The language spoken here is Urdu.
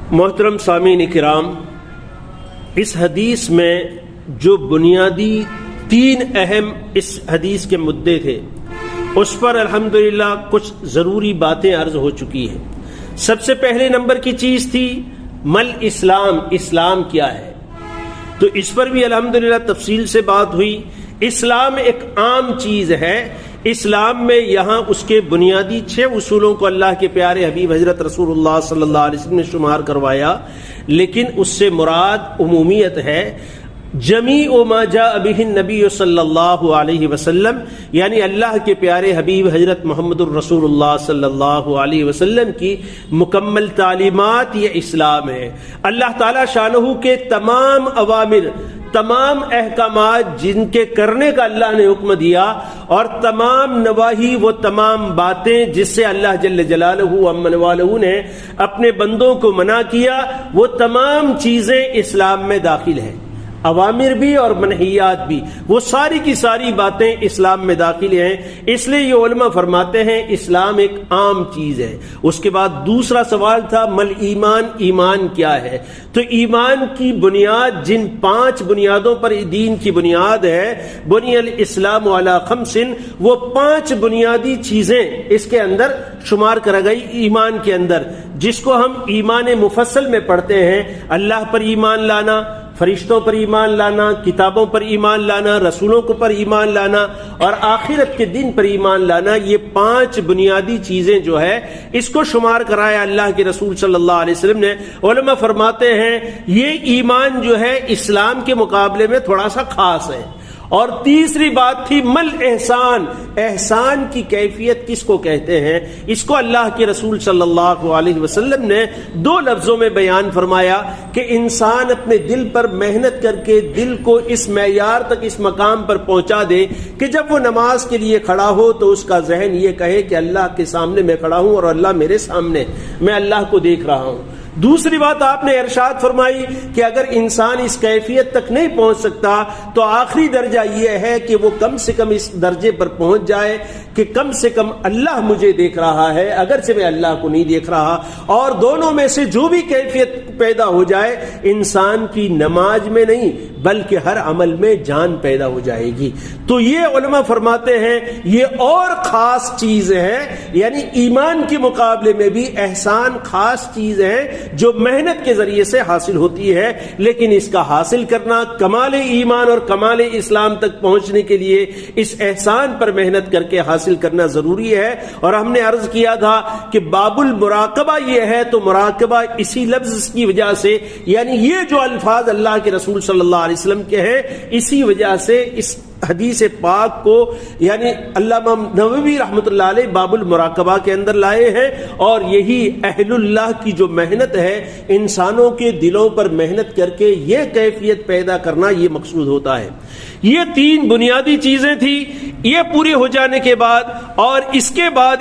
محترم سامعین کرام، اس حدیث میں جو بنیادی تین اہم اس حدیث کے مدعے تھے اس پر الحمدللہ کچھ ضروری باتیں عرض ہو چکی ہیں۔ سب سے پہلے نمبر کی چیز تھی مل اسلام، اسلام کیا ہے، تو اس پر بھی الحمدللہ تفصیل سے بات ہوئی۔ اسلام ایک عام چیز ہے، اسلام میں یہاں اس کے بنیادی 6 اصولوں کو اللہ کے پیارے حبیب حضرت رسول اللہ صلی اللہ علیہ وسلم نے شمار کروایا، لیکن اس سے مراد عمومیت ہے۔ جمیع ما جاء به النبی صلی اللہ علیہ وسلم، یعنی اللہ کے پیارے حبیب حضرت محمد الرسول اللہ صلی اللہ علیہ وسلم کی مکمل تعلیمات یہ اسلام ہے۔ اللہ تعالی شانہ کے تمام اوامر، تمام احکامات جن کے کرنے کا اللہ نے حکم دیا، اور تمام نواہی، وہ تمام باتیں جس سے اللہ جل جلالہ عمن والہ نے اپنے بندوں کو منع کیا، وہ تمام چیزیں اسلام میں داخل ہیں، اوامر بھی اور منہیات بھی، وہ ساری کی ساری باتیں اسلام میں داخل ہیں۔ اس لیے یہ علماء فرماتے ہیں اسلام ایک عام چیز ہے۔ اس کے بعد دوسرا سوال تھا مل ایمان، ایمان کیا ہے، تو ایمان کی بنیاد جن 5 بنیادوں پر دین کی بنیاد ہے، بنی الاسلام علی 5، وہ 5 بنیادی چیزیں اس کے اندر شمار کر گئی ایمان کے اندر، جس کو ہم ایمان مفصل میں پڑھتے ہیں۔ اللہ پر ایمان لانا، فرشتوں پر ایمان لانا، کتابوں پر ایمان لانا، رسولوں کو پر ایمان لانا، اور آخرت کے دن پر ایمان لانا، یہ 5 بنیادی چیزیں جو ہے اس کو شمار کرایا اللہ کے رسول صلی اللہ علیہ وسلم نے۔ علماء فرماتے ہیں یہ ایمان جو ہے اسلام کے مقابلے میں تھوڑا سا خاص ہے۔ اور تیسری بات تھی مل احسان، احسان کی کیفیت کس کو کہتے ہیں، اس کو اللہ کے رسول صلی اللہ علیہ وسلم نے 2 لفظوں میں بیان فرمایا کہ انسان اپنے دل پر محنت کر کے دل کو اس معیار تک، اس مقام پر پہنچا دے کہ جب وہ نماز کے لیے کھڑا ہو تو اس کا ذہن یہ کہے کہ اللہ کے سامنے میں کھڑا ہوں اور اللہ میرے سامنے، میں اللہ کو دیکھ رہا ہوں۔ دوسری بات آپ نے ارشاد فرمائی کہ اگر انسان اس کیفیت تک نہیں پہنچ سکتا تو آخری درجہ یہ ہے کہ وہ کم سے کم اس درجے پر پہنچ جائے کہ کم سے کم اللہ مجھے دیکھ رہا ہے اگرچہ میں اللہ کو نہیں دیکھ رہا، اور دونوں میں سے جو بھی کیفیت پیدا ہو جائے، انسان کی نماز میں نہیں بلکہ ہر عمل میں جان پیدا ہو جائے گی۔ تو یہ علماء فرماتے ہیں یہ اور خاص چیز ہے، یعنی ایمان کے مقابلے میں بھی احسان خاص چیز ہے جو محنت کے ذریعے سے حاصل ہوتی ہے، لیکن اس کا حاصل کرنا، کمال ایمان اور کمال اسلام تک پہنچنے کے لیے اس احسان پر محنت کر کے حاصل کرنا ضروری ہے۔ اور ہم نے عرض کیا تھا کہ باب المراقبہ یہ ہے، تو مراقبہ اسی لفظ کی وجہ سے، یعنی یہ جو الفاظ اللہ کے رسول صلی اللہ علیہ وسلم کے ہیں، اسی وجہ سے اس حدیث پاک کو یعنی علامہ نووی رحمۃ اللہ علیہ باب المراقبہ کے اندر لائے ہیں، اور یہی اہل اللہ کی جو محنت ہے، انسانوں کے دلوں پر محنت کر کے یہ کیفیت پیدا کرنا، یہ مقصود ہوتا ہے۔ یہ 3 بنیادی چیزیں تھیں، یہ پوری ہو جانے کے بعد اور اس کے بعد